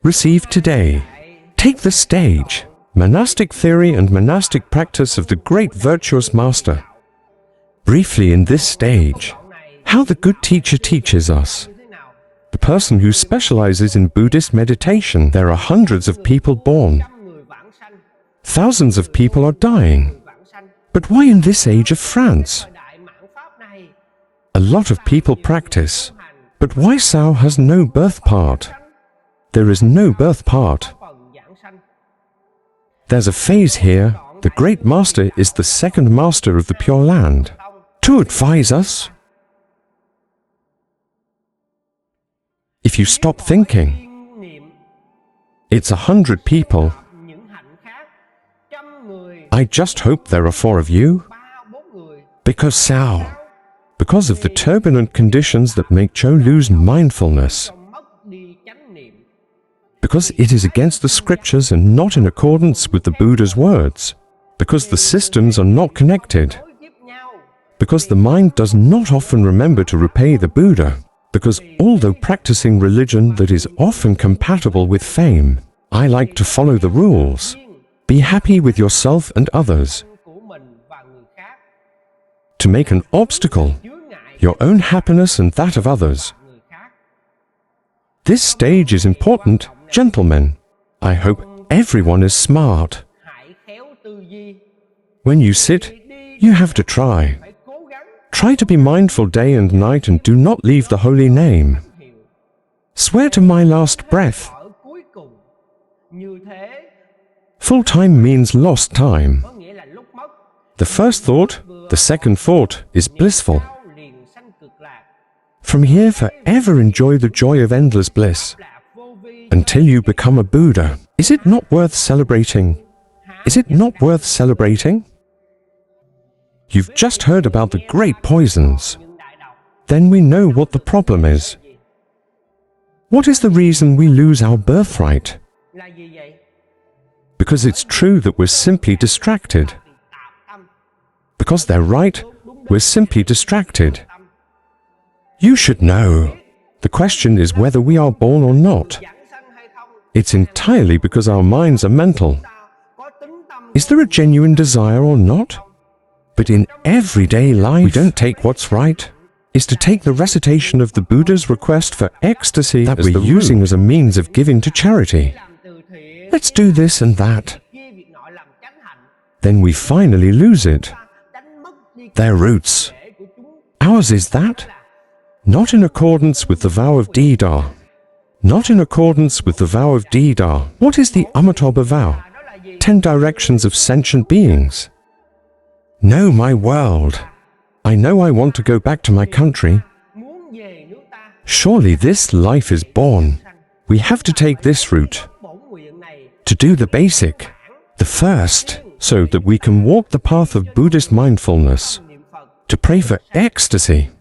Receive today. Take the stage. Monastic theory and monastic practice of the great virtuous master. Briefly in this stage, how the good teacher teaches us. The person who specializes in Buddhist meditation, there are hundreds of people born. Thousands of people are dying. But why in this age of France? A lot of people practice. But why Sao has no birth part? There is no birth part. There's a phase here. The great master is the second master of the Pure Land. To advise us, if you stop thinking, it's 100 people. I just hope there are 4 of you. Because Sao, because of the turbulent conditions that make Cho lose mindfulness. Because it is against the scriptures and not in accordance with the Buddha's words. Because the systems are not connected. Because the mind does not often remember to repay the Buddha. Because although practicing religion that is often compatible with fame, I like to follow the rules. Be happy with yourself and others. To make an obstacle, your own happiness and that of others. This stage is important, gentlemen. I hope everyone is smart. When you sit, you have to try. Try to be mindful day and night and do not leave the holy name. Swear to my last breath. Full time means lost time. The first thought, the second thought is blissful. From here forever enjoy the joy of endless bliss. Until you become a Buddha. Is it not worth celebrating? Is it not worth celebrating? You've just heard about the great poisons. Then we know what the problem is. What is the reason we lose our birthright? Because it's true that we're simply distracted. Because they're right, we're simply distracted. You should know. The question is whether we are born or not. It's entirely because our minds are mental. Is there a genuine desire or not? But in everyday life, we don't take what's right. Is to take the recitation of the Buddha's request for ecstasy that we're using as a means of giving to charity. Let's do this and that. Then we finally lose it. Their roots. Ours is that? Not in accordance with the vow of Dida. Not in accordance with the vow of Dida. What is the Amitabha vow? 10 directions of sentient beings. Know my world. I know I want to go back to my country. Surely this life is born. We have to take this route. To do the basic, the first, so that we can walk the path of Buddhist mindfulness. To pray for ecstasy.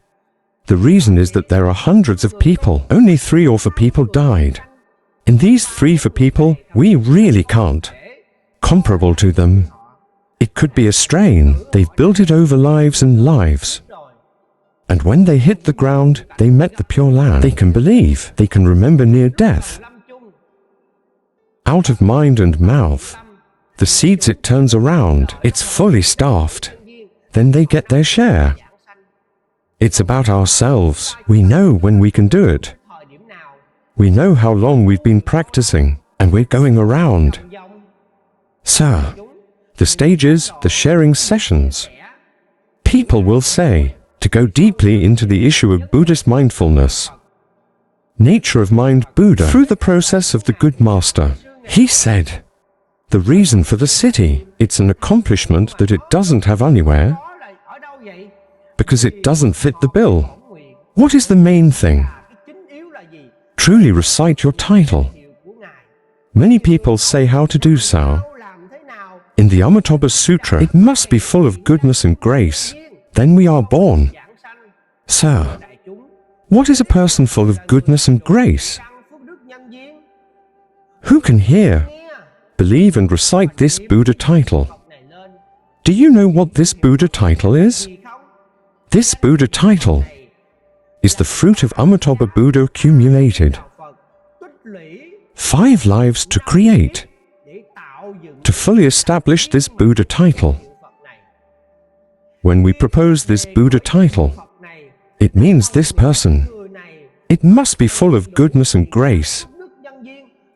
The reason is that there are hundreds of people. Only 3 or 4 people died. In these 3 or 4 people, we really can't. Comparable to them. It could be a strain. They've built it over lives and lives. And when they hit the ground, they met the Pure Land. They can believe. They can remember near death. Out of mind and mouth. The seeds it turns around. It's fully staffed. Then they get their share. It's about ourselves. We know when we can do it. We know how long we've been practicing, and we're going around. Sir, the stages, the sharing sessions. People will say, to go deeply into the issue of Buddhist mindfulness. Nature of mind Buddha, through the process of the good master. He said, the reason for the city, it's an accomplishment that it doesn't have anywhere. Because it doesn't fit the bill. What is the main thing? Truly recite your title. Many people say how to do so. In the Amitabha Sutra, it must be full of goodness and grace. Then we are born. Sir, what is a person full of goodness and grace? Who can hear, believe and recite this Buddha title? Do you know what this Buddha title is? This Buddha title is the fruit of Amitabha Buddha accumulated. 5 lives to create, to fully establish this Buddha title. When we propose this Buddha title, it means this person, it must be full of goodness and grace,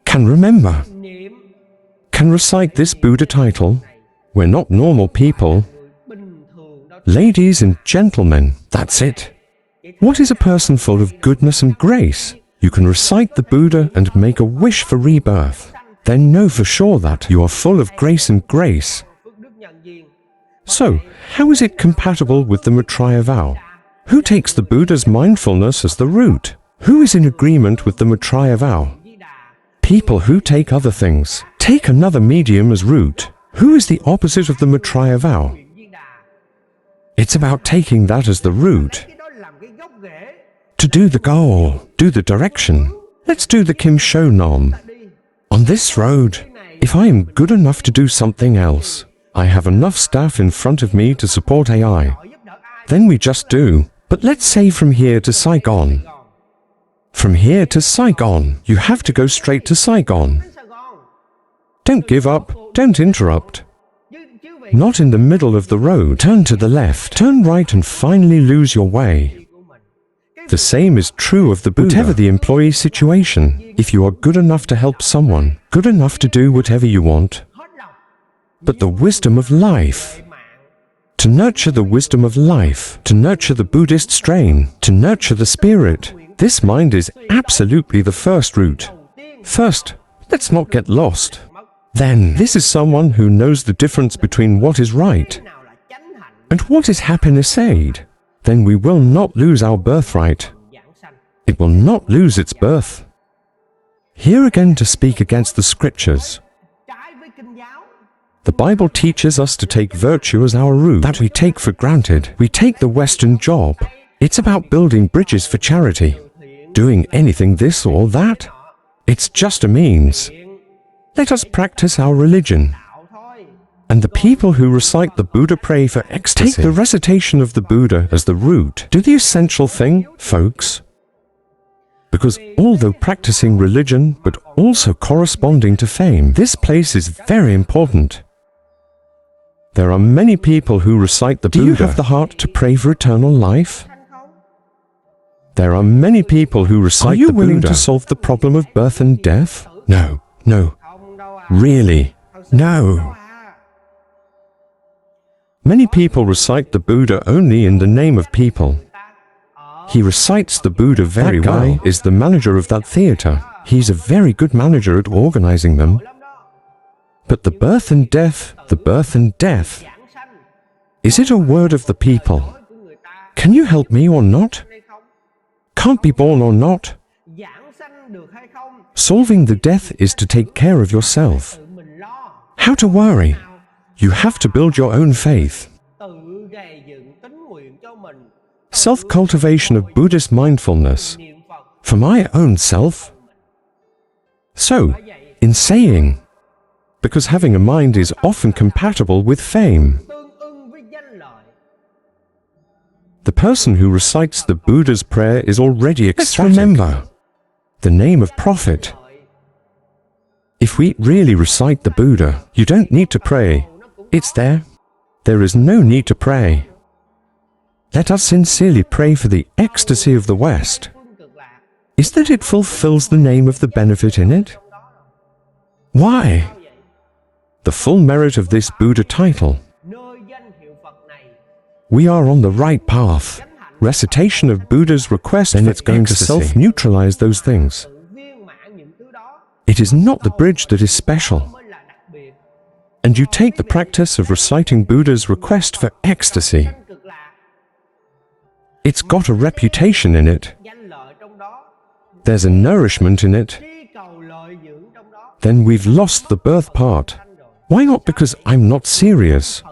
can remember, can recite this Buddha title. We're not normal people. Ladies and gentlemen, that's it. What is a person full of goodness and grace? You can recite the Buddha and make a wish for rebirth. Then know for sure that you are full of grace and grace. So, how is it compatible with the Maitreya vow? Who takes the Buddha's mindfulness as the root? Who is in agreement with the Maitreya vow? People who take other things, take another medium as root. Who is the opposite of the Maitreya vow? It's about taking that as the root. To do the goal, do the direction. Let's do the Kim Sho Nam. On this road, if I am good enough to do something else, I have enough staff in front of me to support AI. Then we just do. But let's say from here to Saigon. From here to Saigon, you have to go straight to Saigon. Don't give up, don't interrupt. Not in the middle of the road. Turn to the left, turn right and finally lose your way. The same is true of the Buddha. Whatever the employee situation, if you are good enough to help someone, good enough to do whatever you want, but the wisdom of life, to nurture the wisdom of life, to nurture the Buddhist strain, to nurture the spirit, this mind is absolutely the first route. First, let's not get lost. Then, this is someone who knows the difference between what is right and what is happiness aid. Then we will not lose our birthright. It will not lose its birth. Here again to speak against the scriptures. The Bible teaches us to take virtue as our root, that we take for granted. We take the Western job. It's about building bridges for charity. Doing anything this or that. It's just a means. Let us practice our religion. And the people who recite the Buddha pray for ecstasy. Take the recitation of the Buddha as the root. Do the essential thing, folks. Because although practicing religion, but also corresponding to fame, this place is very important. There are many people who recite the Buddha. Do you have the heart to pray for eternal life? There are many people who recite the Buddha. Are you willing to solve the problem of birth and death? No, no. Really, no. Many people recite the Buddha only in the name of people. He recites the Buddha very well. That guy is the manager of that theater. He's a very good manager at organizing them. But the birth and death, is it a word of the people? Can you help me or not? Can't be born or not? Solving the death is to take care of yourself. How to worry? You have to build your own faith. Self-cultivation of Buddhist mindfulness. For my own self. So, in saying, because having a mind is often compatible with fame. The person who recites the Buddha's prayer is already ecstatic. Let's remember the name of Prophet. If we really recite the Buddha, you don't need to pray. It's there. There is no need to pray. Let us sincerely pray for the ecstasy of the West. Is that it fulfills the name of the benefit in it? Why? The full merit of this Buddha title. We are on the right path. Recitation of Buddha's request, and it's going to self-neutralize those things. It is not the bridge that is special. And you take the practice of reciting Buddha's request for ecstasy. It's got a reputation in it. There's a nourishment in it. Then we've lost the birth part. Why not? Because I'm not serious.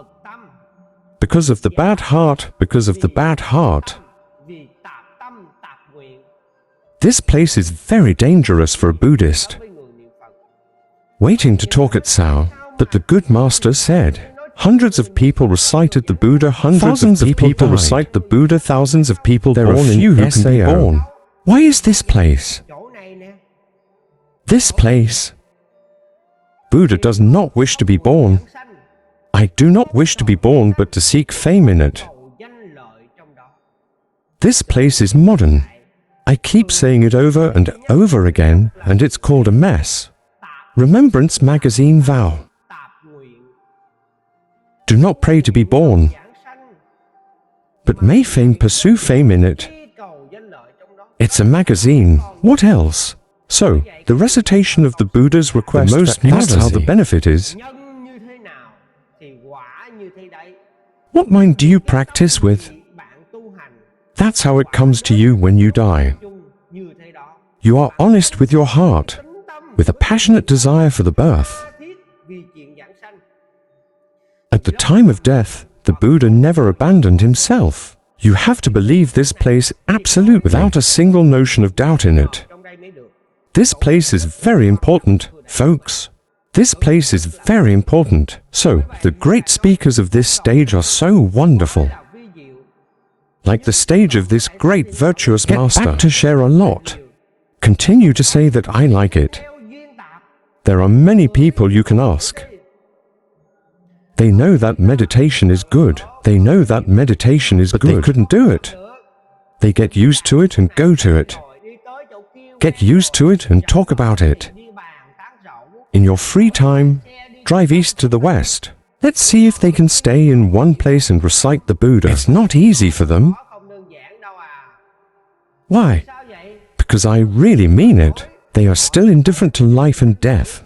Because of the bad heart, because of the bad heart. This place is very dangerous for a Buddhist. Waiting to talk at Sao, but the good master said, hundreds of people recited the Buddha, thousands of people recite the Buddha, thousands of people born in few who can be born. Why is this place? This place. Buddha does not wish to be born. I do not wish to be born but to seek fame in it. This place is modern. I keep saying it over and over again, and it's called a mess. Remembrance magazine vow. Do not pray to be born, but may fame pursue fame in it. It's a magazine. What else? So, the recitation of the Buddha's request, that's how the benefit is. What mind do you practice with? That's how it comes to you when you die. You are honest with your heart, with a passionate desire for the birth. At the time of death, the Buddha never abandoned himself. You have to believe this place absolutely, without a single notion of doubt in it. This place is very important, folks. This place is very important. So, the great speakers of this stage are so wonderful. Like the stage of this great virtuous master. Get back to share a lot. Continue to say that I like it. There are many people you can ask. They know that meditation is good. They know that meditation is good. But they couldn't do it. They get used to it and go to it. Get used to it and talk about it. In your free time, drive east to the west. Let's see if they can stay in one place and recite the Buddha. It's not easy for them. Why? Because I really mean it. They are still indifferent to life and death.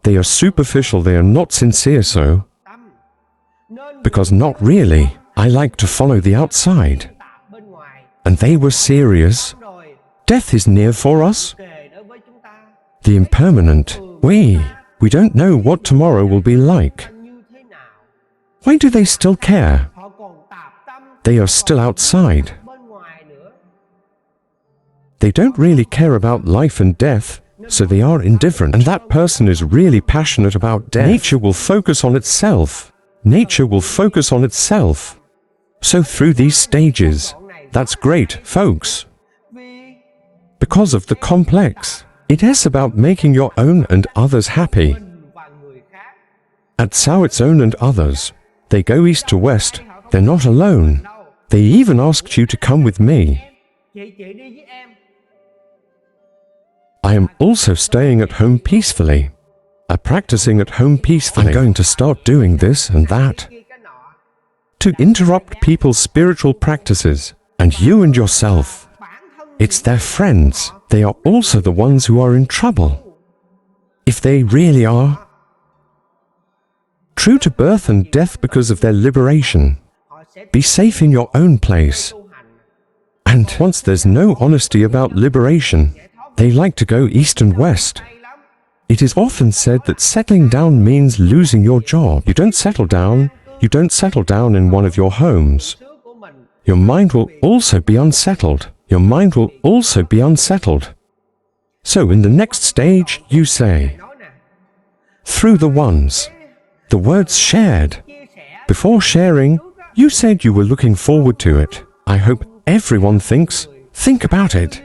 They are superficial, they are not sincere so. Because not really. I like to follow the outside. And they were serious. Death is near for us. The impermanent. We don't know what tomorrow will be like. Why do they still care? They are still outside. They don't really care about life and death, so they are indifferent. And that person is really passionate about death. Nature will focus on itself. Nature will focus on itself. So through these stages, that's great, folks. Because of the complex, it is about making your own and others happy. At Sao its own and others, they go east to west, they're not alone. They even asked you to come with me. I am also staying at home peacefully. Practicing at home peacefully. I'm going to start doing this and that. To interrupt people's spiritual practices, and you and yourself. It's their friends. They are also the ones who are in trouble. If they really are. True to birth and death because of their liberation. Be safe in your own place. And once there's no honesty about liberation, they like to go east and west. It is often said that settling down means losing your job. You don't settle down. You don't settle down in one of your homes. Your mind will also be unsettled. Your mind will also be unsettled. So in the next stage, you say, through the ones, the words shared. Before sharing, you said you were looking forward to it. I hope everyone think about it.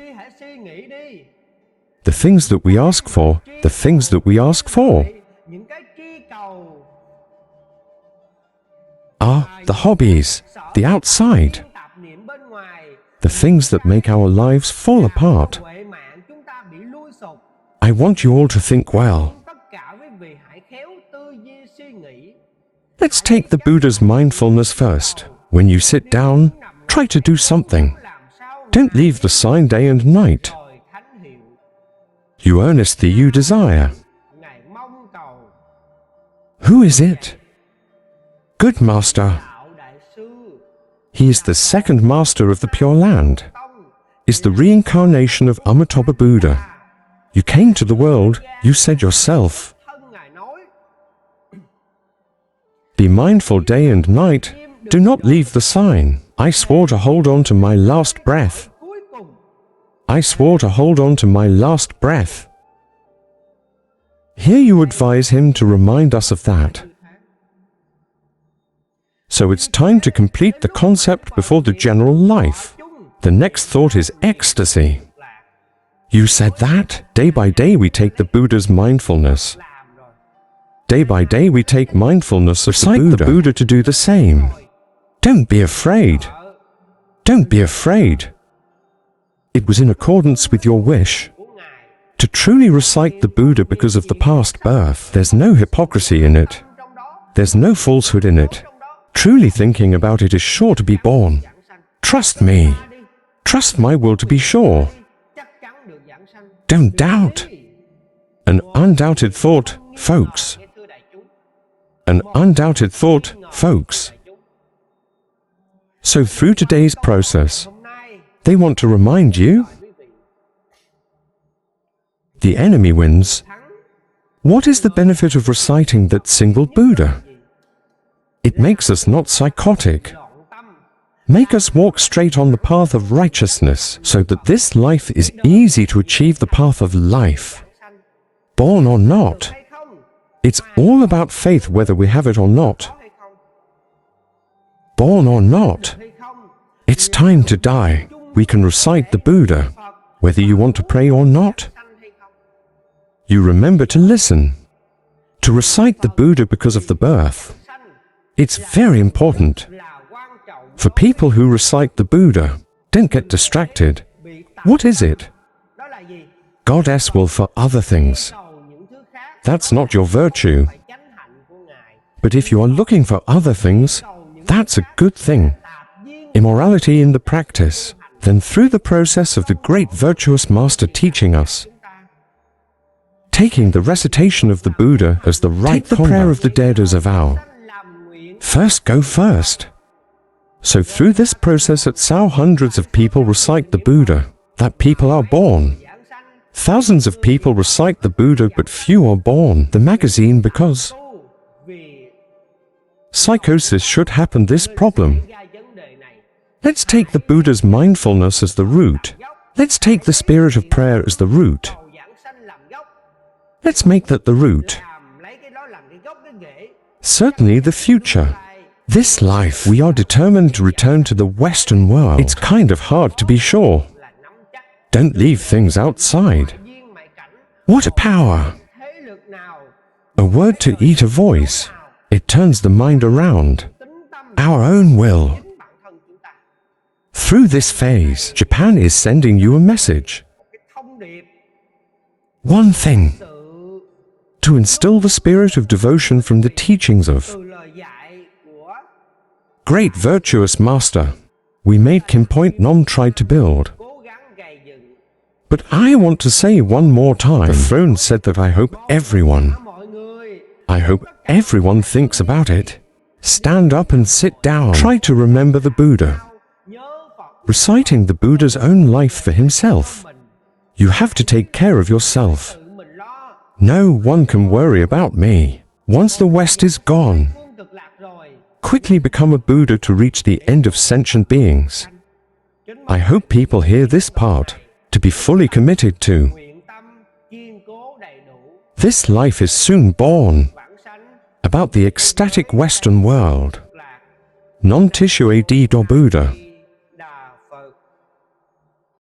The things that we ask for, the things that we ask for, are the hobbies, the outside, the things that make our lives fall apart. I want you all to think well. Let's take the Buddha's mindfulness first. When you sit down, try to do something. Don't leave the sign day and night. You earnestly you desire. Who is it? Good Master. He is the second master of the Pure Land, is the reincarnation of Amitabha Buddha. You came to the world, you said yourself. Be mindful day and night, do not leave the sign. I swore to hold on to my last breath. I swore to hold on to my last breath. Here you advise him to remind us of that. So it's time to complete the concept before the general life. The next thought is ecstasy. You said that? Day by day we take the Buddha's mindfulness. Day by day we take mindfulness of the Buddha to do the same. Don't be afraid. Don't be afraid. It was in accordance with your wish to truly recite the Buddha because of the past birth. There's no hypocrisy in it. There's no falsehood in it. Truly thinking about it is sure to be born. Trust me. Trust my will to be sure. Don't doubt. An undoubted thought, folks. An undoubted thought, folks. So through today's process, they want to remind you, the enemy wins. What is the benefit of reciting that single Buddha? It makes us not psychotic. Make us walk straight on the path of righteousness, so that this life is easy to achieve the path of life. Born or not, it's all about faith whether we have it or not. Born or not, it's time to die. We can recite the Buddha, whether you want to pray or not. You remember to listen, to recite the Buddha because of the birth. It's very important. For people who recite the Buddha, don't get distracted. What is it? Goddess will for other things. That's not your virtue. But if you are looking for other things, that's a good thing. Immorality in the practice, then through the process of the great virtuous master teaching us, taking the recitation of the Buddha as the right the prayer of the dead as a vow. First go first. So through this process at Sao hundreds of people recite the Buddha, that people are born. Thousands of people recite the Buddha but few are born. The magazine because psychosis should happen this problem. Let's take the Buddha's mindfulness as the root. Let's take the spirit of prayer as the root. Let's make that the root. Certainly the future. This life, we are determined to return to the Western world. It's kind of hard to be sure. Don't leave things outside. What a power! A word to eat a voice. It turns the mind around. Our own will. Through this phase, Japan is sending you a message. One thing. To instill the spirit of devotion from the teachings of great virtuous master. We made Kim Point Nom tried to build. But I want to say one more time. The throne said that I hope everyone thinks about it. Stand up and sit down. Try to remember the Buddha. Reciting the Buddha's own life for himself. You have to take care of yourself. No one can worry about me. Once the West is gone, quickly become a Buddha to reach the end of sentient beings. I hope people hear this part, to be fully committed to. This life is soon born, about the ecstatic Western world. Non tissue ad do Buddha.